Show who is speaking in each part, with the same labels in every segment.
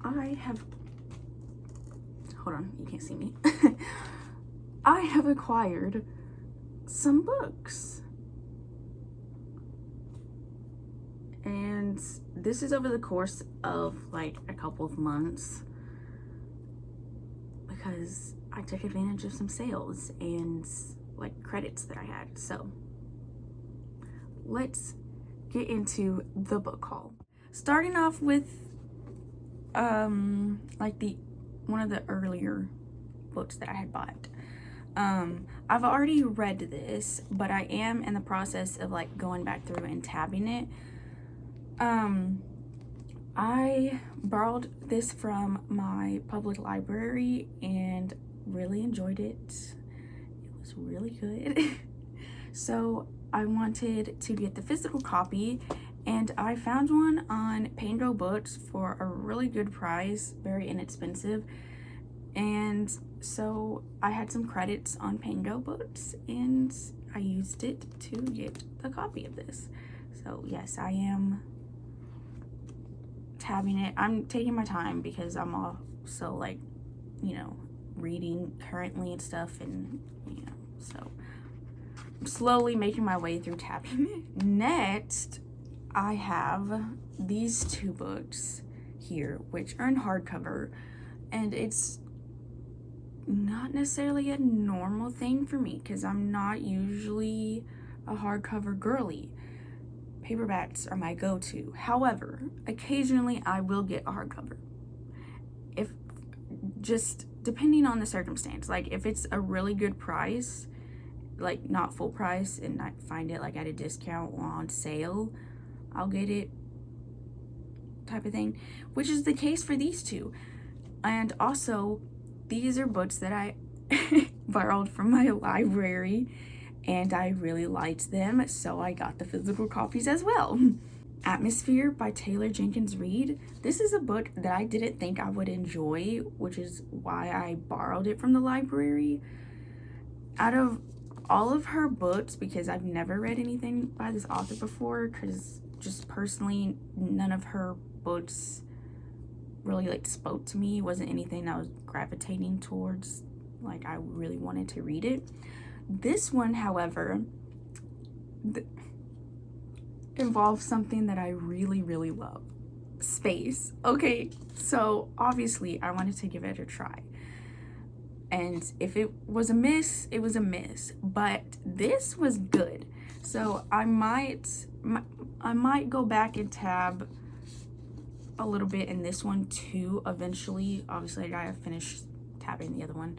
Speaker 1: I have, hold on, you can't see me. I have acquired some books. And this is over the course of like a couple of months because I took advantage of some sales and like credits that I had. So let's get into the book haul. Starting off with like one of the earlier books that I had bought. I've already read this, but I am in the process of like going back through and tabbing it. I borrowed this from my public library and really enjoyed it. It was really good. So I wanted to get the physical copy, and I found one on Pango Books for a really good price, very inexpensive. And so I had some credits on Pango Books and I used it to get the copy of this. So yes, I am tabbing it. I'm taking my time because I'm also like, you know, reading currently and stuff, and you know, so I'm slowly making my way through tabbing it. Next, I have these two books here, which are in hardcover, and it's not necessarily a normal thing for me because I'm not usually a hardcover girly. Paperbacks are my go-to. However, occasionally I will get a hardcover. If just depending on the circumstance, like if it's a really good price, like not full price, and I find it like at a discount or on sale, I'll get it type of thing, which is the case for these two. And also, these are books that I borrowed from my library and I really liked them, so I got the physical copies as well. Atmosphere by Taylor Jenkins Reid. This is a book that I didn't think I would enjoy, which is why I borrowed it from the library. Out of all of her books, because I've never read anything by this author before, because just personally, none of her books really like spoke to me. It wasn't anything I was gravitating towards, like I really wanted to read it. This one, however, involves something that I really, really love. Space. Okay, so obviously I wanted to give it a try. And if it was a miss, it was a miss. But this was good. So I might go back and tab a little bit in this one too eventually. Obviously I gotta finish tabbing the other one.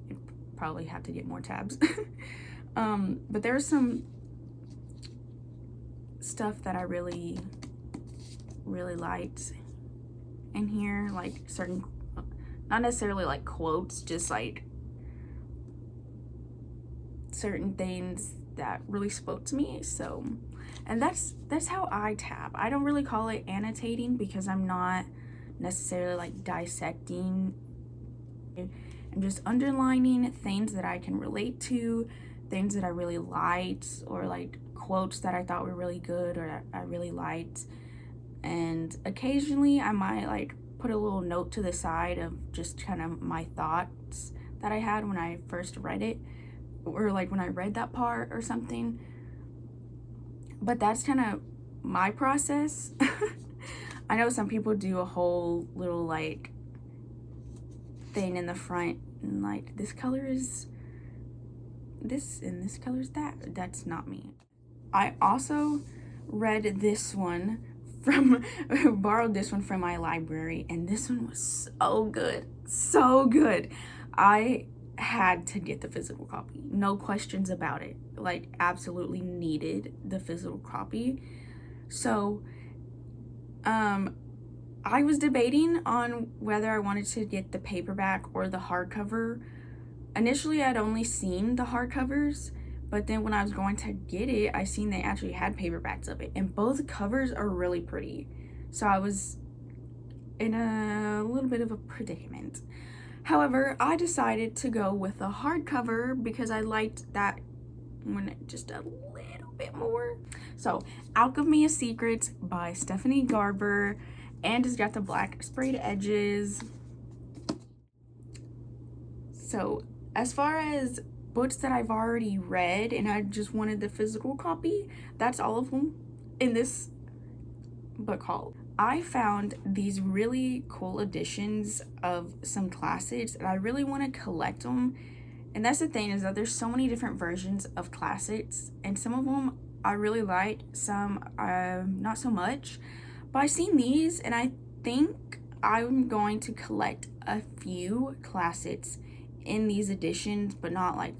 Speaker 1: I'd probably have to get more tabs. But there's some stuff that I really liked in here, like certain, not necessarily like quotes, just like certain things that really spoke to me. So, and that's how I tab. I don't really call it annotating because I'm not necessarily like dissecting. I'm just underlining things that I can relate to, things that I really liked, or like quotes that I thought were really good or that I really liked. And occasionally I might like put a little note to the side of just kind of my thoughts that I had when I first read it, or like when I read that part or something. But that's kind of my process. I know some people do a whole little like thing in the front and like this color is this and this color is that. That's not me. I also read this one from borrowed this one from my library, and this one was so good, so good. I had to get the physical copy, no questions about it. Like absolutely needed the physical copy. So I was debating on whether I wanted to get the paperback or the hardcover. Initially I'd only seen the hardcovers, but then when I was going to get it, I seen they actually had paperbacks of it, and both covers are really pretty. So I was in a little bit of a predicament. However, I decided to go with a hardcover because I liked that one just a little bit more. So, Alchemy of Secrets by Stephanie Garber, and it's got the black sprayed edges. So as far as books that I've already read and I just wanted the physical copy, that's all of them in this book haul. I found these really cool editions of some classics and I really want to collect them. And that's the thing, is that there's so many different versions of classics, and some of them I really like, some not so much. But I've seen these and I think I'm going to collect a few classics in these editions, but not like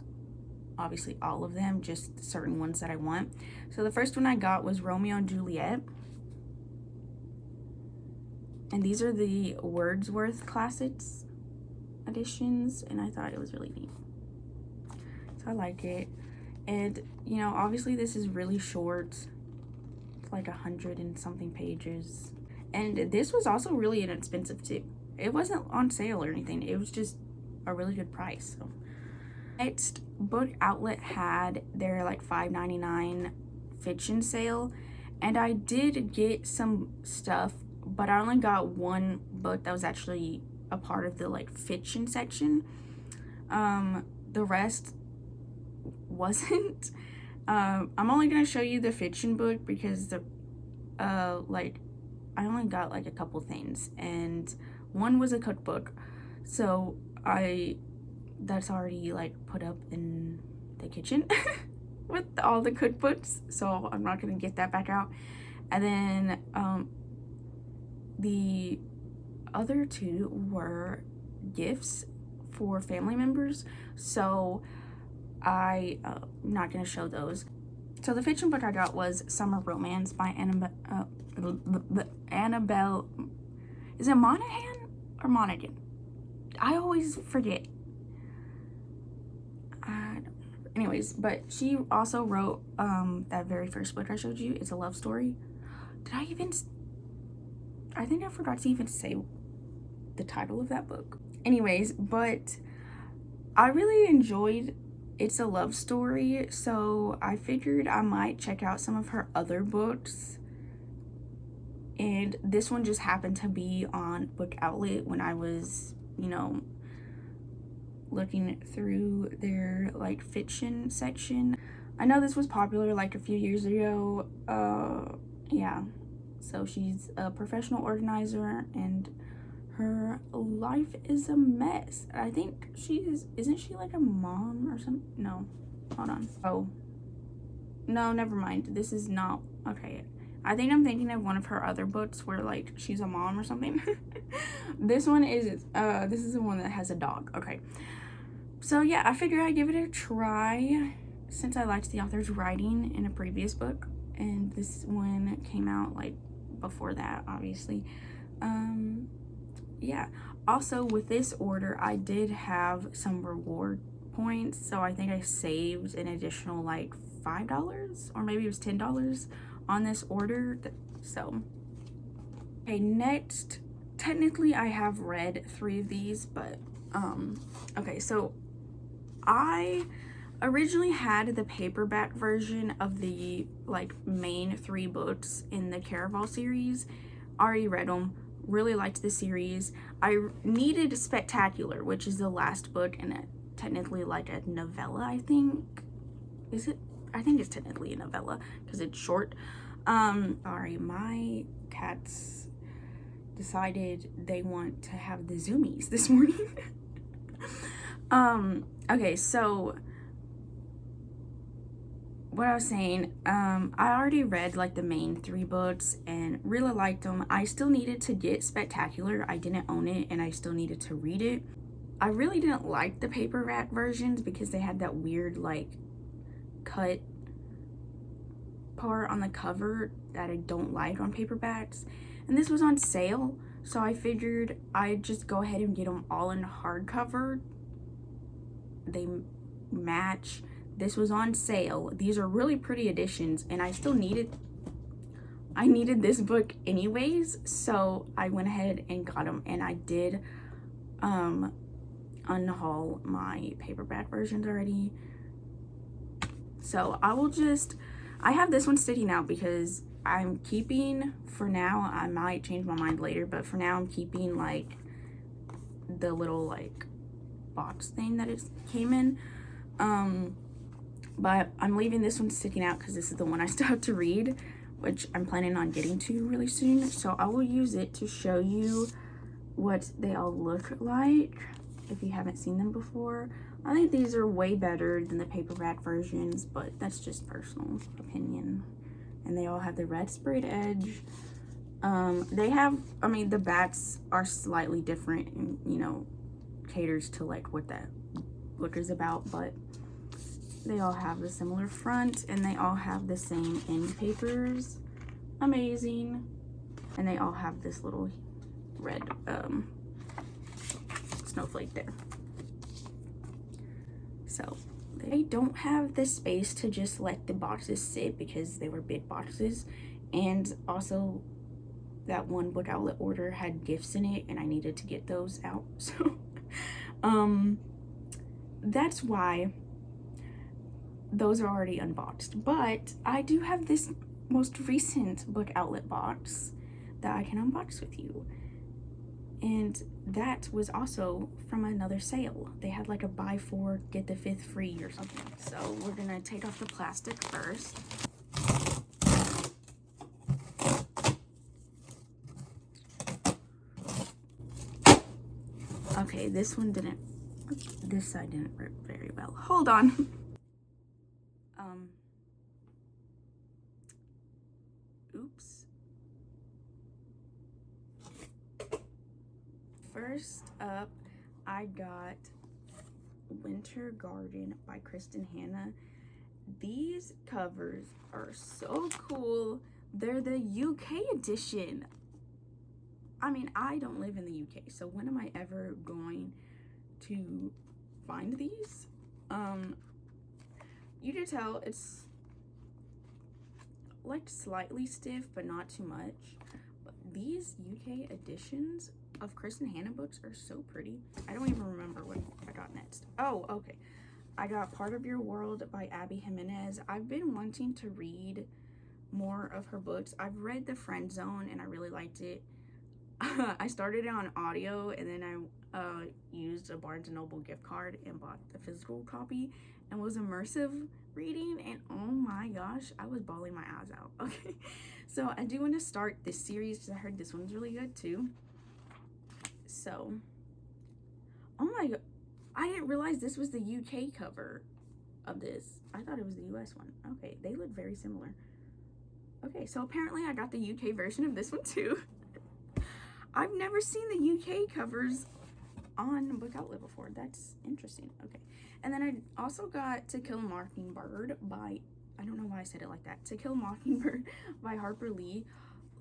Speaker 1: obviously all of them, just certain ones that I want. So the first one I got was Romeo and Juliet. And these are the Wordsworth Classics editions, and I thought it was really neat. So I like it. And, you know, obviously this is really short. It's like 100 and something pages. And this was also really inexpensive too. It wasn't on sale or anything. It was just a really good price. So next, Book Outlet had their like $5.99 fiction sale. And I did get some stuff, but I only got one book that was actually a part of the like fiction section. The rest wasn't. I'm only gonna show you the fiction book because the like I only got like a couple things, and one was a cookbook, so that's already like put up in the kitchen with all the cookbooks, so I'm not gonna get that back out. And then the other two were gifts for family members, so I'm not gonna show those. So the fiction book I got was Summer Romance by Annabelle. Is it Monaghan or Monaghan? I always forget. Anyways, but she also wrote that very first book I showed you. It's a love story. I think I forgot to even say the title of that book. Anyways, but I really enjoyed It's a Love Story, so I figured I might check out some of her other books. And this one just happened to be on Book Outlet when I was, you know, looking through their like fiction section. I know this was popular like a few years ago. Yeah. So she's a professional organizer and her life is a mess. I think isn't she like a mom or something? No, hold on. Oh, no, never mind. This is not, okay. I think I'm thinking of one of her other books where like she's a mom or something. This one is, this is the one that has a dog. Okay. So yeah, I figured I'd give it a try since I liked the author's writing in a previous book. And this one came out like before that, obviously. Yeah, also with this order I did have some reward points, so I think I saved an additional like $5 or maybe it was $10 on this order. So okay, next, technically I have read 3 of these, but okay, so I originally had the paperback version of the like main 3 books in the Caraval series. Already read them, really liked the series. I needed Spectacular, which is the last book and technically like a novella, I think. Is it? I think it's technically a novella because it's short. Sorry, my cats decided they want to have the zoomies this morning. Okay, so what I was saying, I already read like the main 3 books and really liked them. I still needed to get Spectacular. I didn't own it and I still needed to read it. I really didn't like the paperback versions because they had that weird like cut part on the cover that I don't like on paperbacks. And this was on sale, so I figured I'd just go ahead and get them all in hardcover. They match. This was on sale. These are really pretty editions and I needed this book anyways, so I went ahead and got them, and I did unhaul my paperback versions already. So I have this one sticking out because I'm keeping, for now, I might change my mind later, but for now I'm keeping like the little like box thing that it came in. But I'm leaving this one sticking out because this is the one I still have to read, which I'm planning on getting to really soon. So I will use it to show you what they all look like if you haven't seen them before. I think these are way better than the paperback versions, but that's just personal opinion. And they all have the red sprayed edge. They have, I mean, the backs are slightly different and, you know, caters to like what that book is about, but they all have a similar front and they all have the same end papers. Amazing. And they all have this little red snowflake there. So they don't have the space to just let the boxes sit because they were big boxes, and also that one book outlet order had gifts in it and I needed to get those out. So that's why those are already unboxed. But I do have this most recent book outlet box that I can unbox with you, and that was also from another sale. They had like a buy 4 get the 5th free or something. So we're gonna take off the plastic first. Okay, this one didn't, this side didn't rip very well. Hold on. Oops. First up, I got Winter Garden by Kristin Hannah. These covers are so cool. They're the UK edition. I mean, I don't live in the UK, so when am I ever going to find these? You can tell it's like slightly stiff, but not too much. But these UK editions of Kristin Hannah books are so pretty. I don't even remember what I got next. Oh, okay. I got Part of Your World by Abby Jimenez. I've been wanting to read more of her books. I've read The Friend Zone and I really liked it. I started it on audio and then I used a Barnes & Noble gift card and bought the physical copy and was immersive reading, and oh my gosh, I was bawling my eyes out. Okay, so I do want to start this series because I heard this one's really good too. So, oh my god, I didn't realize this was the UK cover of this. I thought it was the US one. Okay, they look very similar. Okay, so apparently I got the UK version of this one too. I've never seen the UK covers on Book Outlet before. That's interesting. Okay, and then I also got To Kill a Mockingbird by, I don't know why I said it like that, To Kill a Mockingbird by Harper Lee.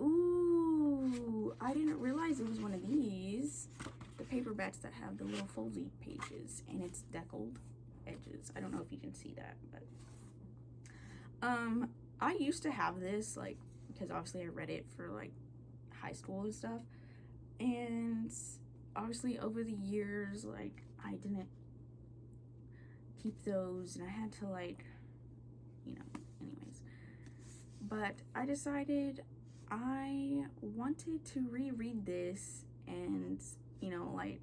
Speaker 1: Ooh, I didn't realize it was one of these, the paperbacks that have the little foldy pages and it's deckled edges. I don't know if you can see that, but I used to have this, like, because obviously I read it for like high school and stuff, and obviously over the years, like, I didn't keep those and I had to, like, you know, anyways. But I decided I wanted to reread this and, you know, like,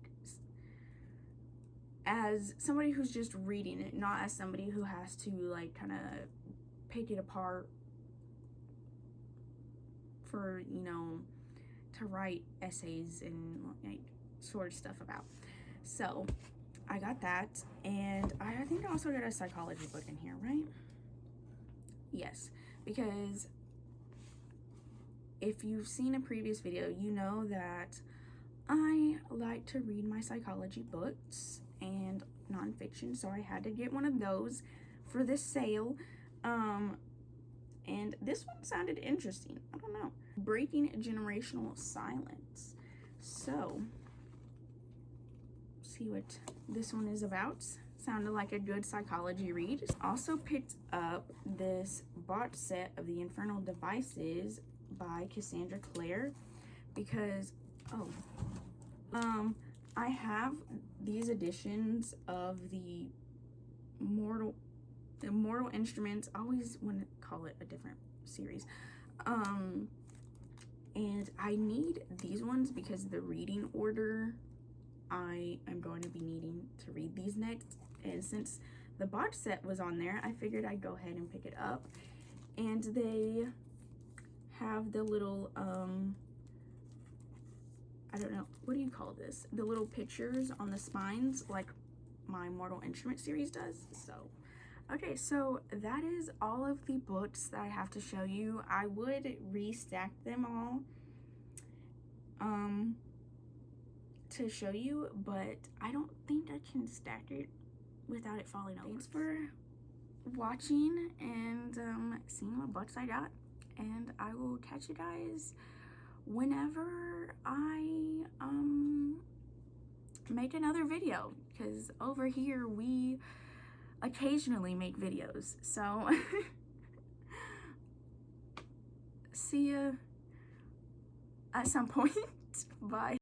Speaker 1: as somebody who's just reading it, not as somebody who has to, like, kind of pick it apart for, you know, to write essays and, like, sort of stuff about. So I got that, and I think I also got a psychology book in here, right? Yes, because if you've seen a previous video, you know that I like to read my psychology books and nonfiction, so I had to get one of those for this sale. And this one sounded interesting. I don't know. Breaking Generational Silence. So, see what this one is about. Sounded like a good psychology read. Also picked up this box set of The Infernal Devices by Cassandra Clare because, I have these editions of the Mortal Instruments. I always want to call it a different series. And I need these ones because the reading order, I am going to be needing to read these next. And since the box set was on there, I figured I'd go ahead and pick it up. And they have the little, I don't know, what do you call this? The little pictures on the spines, like my Mortal Instruments series does. So, okay, so that is all of the books that I have to show you. I would restack them all to show you, but I don't think I can stack it without it falling over. Thanks for watching and seeing what books I got, and I will catch you guys whenever I make another video, because over here we occasionally make videos. So see ya at some point. Bye.